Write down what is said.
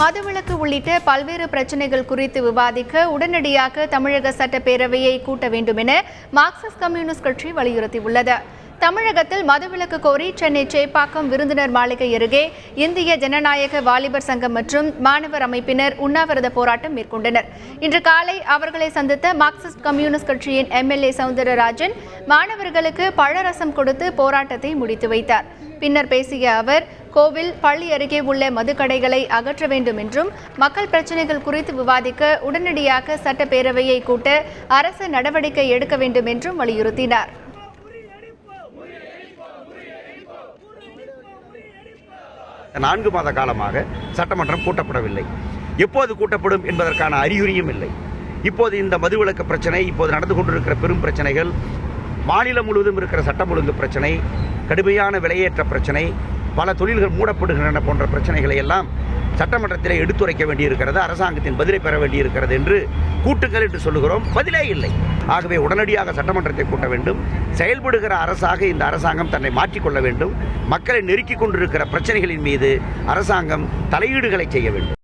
மதுவிலக்கு உள்ளிட்ட பல்வேறு பிரச்சினைகள் குறித்து விவாதிக்க உடனடியாக தமிழக சட்டப்பேரவையை கூட்ட வேண்டும் என மார்க்சிஸ்ட் கம்யூனிஸ்ட் கட்சி வலியுறுத்தியுள்ளது. தமிழகத்தில் மதுவிலக்கு கோரி சென்னை சேப்பாக்கம் விருந்தினர் மாளிகை அருகே இந்திய ஜனநாயக வாலிபர் சங்கம் மற்றும் மாணவர் அமைப்பினர் உண்ணாவிரத போராட்டம் மேற்கொண்டனர். இன்று காலை அவர்களை சந்தித்த மார்க்சிஸ்ட் கம்யூனிஸ்ட் கட்சியின் எம்எல்ஏ சவுந்தரராஜன் மாணவர்களுக்கு பழரசம் கொடுத்து போராட்டத்தை முடித்து வைத்தார். பின்னர் பேசிய அவர், கோவில், பள்ளி அருகே உள்ள மதுக்கடைகளை அகற்ற வேண்டும் என்றும் மக்கள் பிரச்சினைகள் குறித்து விவாதிக்க உடனடியாக சட்டப்பேரவையை கூட்ட அரசு நடவடிக்கை எடுக்க வேண்டும் என்றும் வலியுறுத்தினார். நான்கு மாத காலமாக சட்டமன்றம் கூட்டப்படவில்லை. எப்போது கூட்டப்படும் என்பதற்கான அறிகுறியும் இல்லை. இப்போது இந்த மதுவிலக்கு பிரச்சனை, இப்போது நடந்து கொண்டிருக்கிற பெரும் பிரச்சனைகள், மாநிலம் முழுவதும் இருக்கிற சட்டம் ஒழுங்கு பிரச்சனை, கடுமையான விலையேற்ற பிரச்சனை, பல தொழில்கள் மூடப்படுகின்றன போன்ற பிரச்சனைகளை எல்லாம் சட்டமன்றத்திலே எடுத்துரைக்க வேண்டியிருக்கிறது. அரசாங்கத்தின் பதிலை பெற வேண்டியிருக்கிறது என்று கூட்டுங்கள் என்று சொல்லுகிறோம். பதிலே இல்லை. ஆகவே உடனடியாக சட்டமன்றத்தை கூட்ட வேண்டும். செயல்படுகிற அரசாக இந்த அரசாங்கம் தன்னை மாற்றிக்கொள்ள வேண்டும். மக்களை நெருக்கிக் கொண்டிருக்கிற பிரச்சனைகளின் மீது அரசாங்கம் தலையீடுகளை செய்ய வேண்டும்.